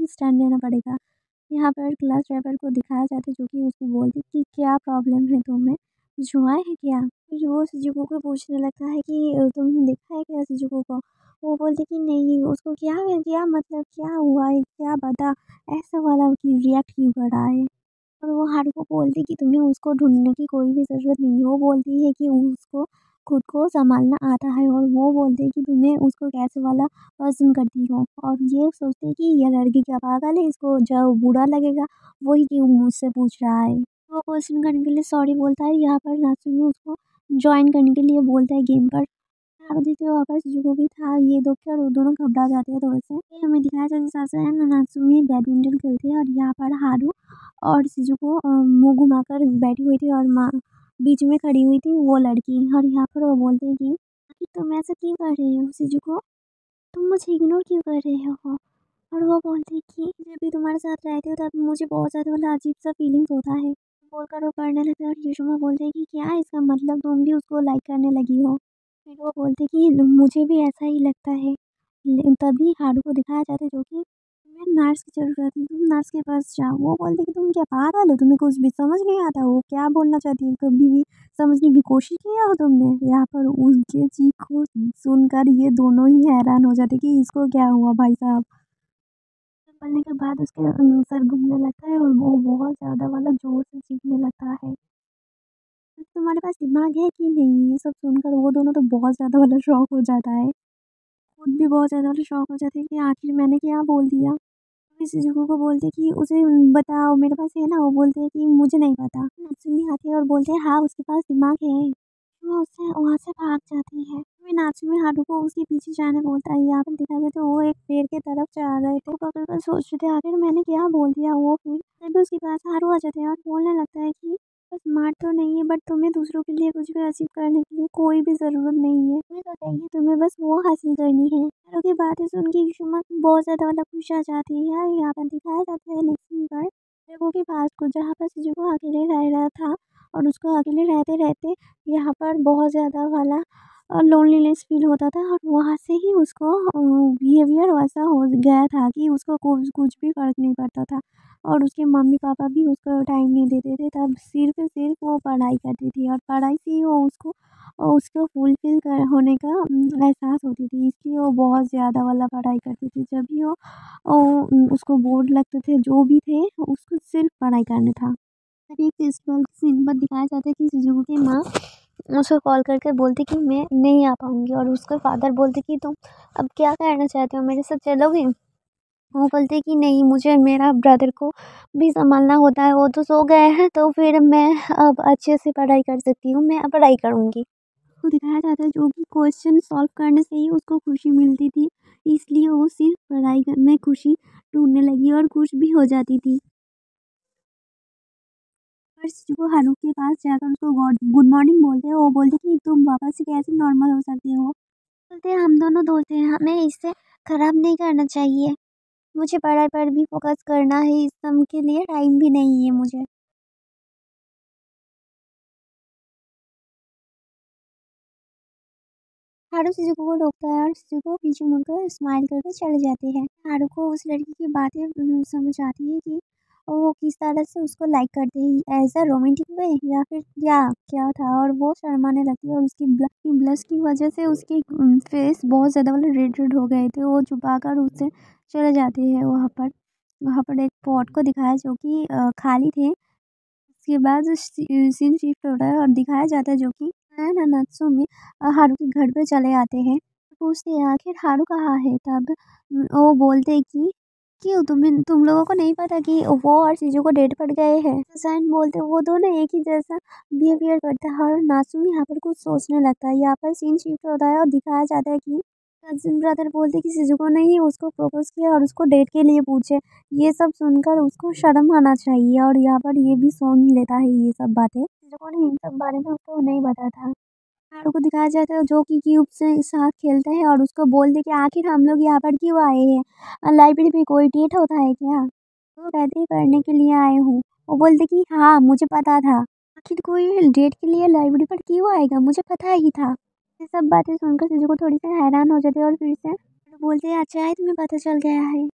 ही stand लेना पड़ेगा। यहाँ पर क्लास ड्राइवर को दिखाया जाता है जो कि उसको बोलती कि क्या प्रॉब्लम है तुम्हें? कुछ हुआ है क्या? फिर वो शिजुको को पूछने लगता है कि तुमने देखा है क्या शिजुको को? वो बोलती कि नहीं, उसको क्या है, क्या मतलब क्या हुआ है? क्या बता? ऐसा वाला कि रिएक्ट क्यों कर रहा है? और वो हारुको बोलती कि तुम्हें उसको ढूँढने की कोई भी ज़रूरत नहीं है। वो बोलती है कि उसको खुद को सँभालना आता है और वो बोलते हैं कि तुम्हें उसको कैसे वाला पसंद करती हो और ये सोचते हैं कि ये लड़की क्या पागल है, इसको जो बुरा लगेगा वही क्यों मुझसे पूछ रहा है। वो क्वेश्चन करने के लिए सॉरी बोलता है। यहाँ पर नात्सुमी उसको जॉइन करने के लिए बोलता है गेम पर। हारू देखते वहाँ पर शिजुको भी था, ये देख कर वो दोनों घबरा जाते हैं थोड़े से। ये हमें दिखाया जाता है सासाया और नात्सुमी बैडमिंटन खेलते हैं और यहाँ पर हारू और शिजुको मुँह घुमाकर बैठी हुई थी और बीच में खड़ी हुई थी वो लड़की। और यहाँ पर वो बोलते हैं कि आखिर तुम ऐसा क्यों कर रहे हो शिजुको? तुम मुझे इग्नोर क्यों कर रहे हो? और वो बोलती है कि जब भी तुम्हारे साथ रहती हो तब मुझे बहुत ज़्यादा वाला अजीब-सा फीलिंग्स होता है। बोलकर वो पढ़ने लगता है और युषुमा बोलते हैं कि क्या है इसका मतलब, तुम भी उसको लाइक करने लगी हो? फिर वो बोलते हैं कि मुझे भी ऐसा ही लगता है। तभी हारू को दिखाया जाता है जो कि तुम्हें नर्स की ज़रूरत है, तुम नर्स के पास जाओ। वो बोलते हैं कि तुम क्या पागल हो? तुम्हें कुछ भी समझ नहीं आता? वो क्या बोलना चाहती है? कभी भी समझने की कोशिश किया हो तुमने? यहाँ पर उनके चीख को सुनकर ये दोनों ही हैरान हो जाते कि इसको क्या हुआ भाई साहब? पढ़ने के बाद उसके सर घूमने लगता है और वो बहुत ज़्यादा वाला ज़ोर से चीखने लगता है। तुम्हारे पास दिमाग है कि नहीं? ये सब सुनकर वो दोनों तो बहुत ज़्यादा वाला शॉक हो जाता है। खुद भी बहुत ज़्यादा वाला शॉक हो जाते हैं कि आखिर मैंने क्या बोल दिया? फिर शिज़ुको को बोलते हैं कि उसे बताओ मेरे पास है ना? वो बोलते हैं कि मुझे नहीं पता। नात्सुमी आती है और बोलते हैं हाँ, उसके पास दिमाग है। वो उससे वहाँ से भाग जाती है। फिर नात्सुमी हारुको उसके पीछे जाने बोलता है। यहाँ पर दिखाया जाए तो वो एक पेड़ की तरफ जा रहे थे। वो पकड़ कर सोच रहे थे आखिर मैंने क्या बोल दिया? वो फिर तभी उसके पास हारू आ जाते हैं और बोलने लगता है कि बस स्मार्ट तो नहीं है बट तुम्हें दूसरों के लिए कुछ भी अचीव करने के लिए कोई भी ज़रूरत नहीं है। तुम्हें तो चाहिए, तुम्हें बस वो हासिल करनी है। हारू की बातें सुन के युषुमा बहुत ज़्यादा मतलब खुश आ जाती है। यहाँ पर दिखाया जाता है नेक्स्ट सीन पर शिजुको के पास को, जहाँ पर शिजुको अकेले रह रहा था और उसको अकेले रहते-रहते यहाँ पर बहुत ज़्यादा वाला लोनलीनेस फ़ील होता था और वहाँ से ही उसको बिहेवियर वैसा हो गया था कि उसको कुछ कुछ भी फ़र्क नहीं पड़ता था और उसके मम्मी-पापा भी उसको टाइम नहीं देते थे। तब सिर्फ़ वो पढ़ाई करती थी और पढ़ाई से ही वो उसको फुलफ़िल कर होने का एहसास होती थी, इसलिए वो बहुत ज़्यादा वाला पढ़ाई करती थी। जब भी वो उसको बोर लगते थे जो भी थे, उसको सिर्फ़ पढ़ाई करना था। तभी एक फेस्टिवल के सीन पर दिखाया जाता है कि शिजुको की माँ उसको कॉल करके बोलती कि मैं नहीं आ पाऊँगी और उसके फादर बोलते कि तुम अब क्या करना चाहते हो, मेरे साथ चलोगे? वो बोलते कि नहीं, मुझे मेरा ब्रदर को भी सँभालना होता है, वो तो सो गए हैं तो फिर मैं अब अच्छे से पढ़ाई कर सकती हूँ, मैं अब पढ़ाई करूँगी। उसको दिखाया जाता है जो कि क्वेश्चन सॉल्व करने से ही उसको खुशी मिलती थी, इसलिए वो सिर्फ़ पढ़ाई में खुशी ढूँढने लगी और खुश भी हो जाती थी। फर्स्ट वो हारू के पास जाकर उसको गुड मॉर्निंग बोलते हैं। वो बोलते कि तुम वापस से कैसे नॉर्मल हो सकते हो? बोलते हैं हम दोनों दोस्त हैं, हमें इससे खराब नहीं करना चाहिए। मुझे पढ़ाई पर भी फोकस करना है, इस सब के लिए टाइम भी नहीं है मुझे। हारू शिजुको को रोकता है और शिजुको पीछे मुड़कर स्माइल करके चले जाते हैं। हारू को उस लड़की की बातें समझ आती है कि वो किस तरह से उसको लाइक करते हैं, एज़ अ रोमांटिक वे या फिर क्या क्या था, और वो शर्माने लगती है और उसकी ब्लश की वजह से उसके फेस बहुत ज़्यादा मतलब रेड हो गए थे। वो छुपाकर उससे चले जाते हैं वहाँ पर एक पॉट को दिखाया जो कि खाली थे। उसके बाद सीन शिफ्ट होता है और दिखाया जाता है जो कि आया नात्सुमी हारू के घर पे चले आते हैं। पूछते हैं आखिर हारू कहाँ है? तब वो बोलते हैं कि क्यों तुम लोगों को नहीं पता कि वो और शिजुको डेट पड़ गए हैं? सैन बोलते हैं वो दोनों एक ही जैसा बिहेवियर करता है और नात्सुमी यहाँ पर कुछ सोचने लगता है। यहाँ पर सीन शिफ्ट होता है और दिखाया जाता है कि कजिन ब्रदर बोलते कि शिजुको ने ही उसको प्रपोज किया और उसको डेट के लिए पूछे। ये सब सुनकर उसको शर्म आना चाहिए और यहाँ पर ये भी सुन लेता है ये सब बातें। शिजुको ने इन सब बारे में उसको नहीं बताया था। हारू को दिखाया जाता है जो कि क्यूब से साथ खेलता है और उसको बोलते कि आखिर हम लोग यहाँ पर क्यों आए हैं? लाइब्रेरी में कोई डेट होता है क्या? वो कहते ही पढ़ने के लिए आए हूँ। वो बोलते कि हाँ, मुझे पता था। आखिर कोई डेट के लिए लाइब्रेरी पर क्यों आएगा? मुझे पता ही था। ये सब बातें सुनकर शिजुको थोड़ी सी हैरान हो जाती है और फिर से बोलते हैं अच्छा है तुम्हें पता चल गया है।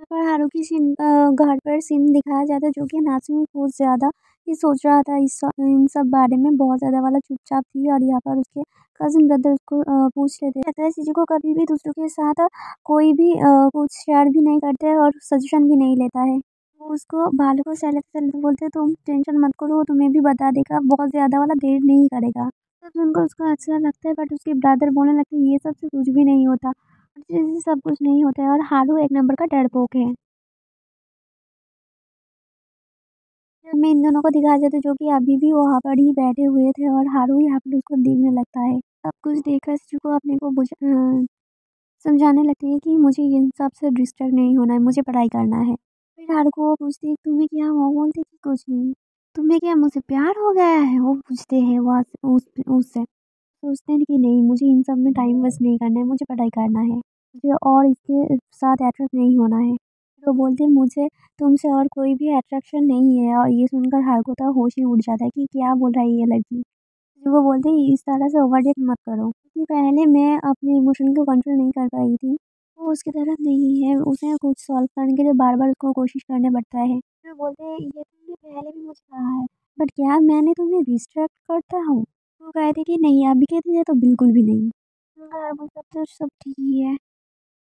पर हारुकी घर पर सीन दिखाया जाता है जो कि नाज़ुमी बहुत ज़्यादा ये सोच रहा था इन सब बारे में बहुत ज़्यादा वाला चुपचाप थी और यहाँ पर उसके कज़िन ब्रदर उसको पूछ लेते हैं। कहता है शिज़ुको कभी भी दूसरों के साथ कोई भी कुछ शेयर भी नहीं करता है और सजेशन भी नहीं लेता है। वो उसको भालू को सहलाते-सहलाते बोलते हैं तुम टेंशन मत करो वो तुम्हें भी बता देगा, बहुत ज़्यादा वाला देर नहीं करेगा। तब सुनकर उसको अच्छा लगता है बट उसके ब्रदर बोलने लगते हैं ये सब से कुछ भी नहीं होता। इससे सब कुछ नहीं होता है और हारू एक नंबर का डरपोक है। में इन दोनों को दिखाया जाता है जो कि अभी भी वहाँ पर ही बैठे हुए थे और हारू यहाँ पर उसको देखने लगता है। सब कुछ देखकर चिकू अपने को समझाने लगती है कि मुझे इन सब से डिस्ट्रैक्ट नहीं होना है, मुझे पढ़ाई करना है। फिर हारू को वो पूछती है तुम्हें क्या हुआ? बोलती है कि कुछ नहीं। तुम्हें क्या मुझसे प्यार हो गया है? वो पूछते हैं वहाँ से उससे। सोचते हैं कि नहीं मुझे इन सब में टाइम वेस्ट नहीं करना है, मुझे पढ़ाई करना है। मुझे और इसके साथ अट्रैक्ट नहीं होना है। तो बोलते हैं मुझे तुमसे और कोई भी अट्रैक्शन नहीं है और ये सुनकर हारुको तो होश ही उड़ जाता है कि क्या बोल रहा है ये लड़की। तो वो बोलते हैं इस तरह से ओवररिएक्ट मत करो। क्योंकि पहले मैं अपने इमोशन को कंट्रोल नहीं कर पाई थी। वो उसकी तरफ नहीं है, उसे कुछ सॉल्व करने के लिए बार-बार उसको कोशिश करना पड़ता है। फिर बोलते हैं ये तुमने पहले भी मुझे कहा है, बट क्या मैंने तुम्हें डिस्ट्रैक्ट करता हूँ? वो कहती कि नहीं अभी के लिए तो बिल्कुल भी नहीं। सब तो सब ठीक ही है।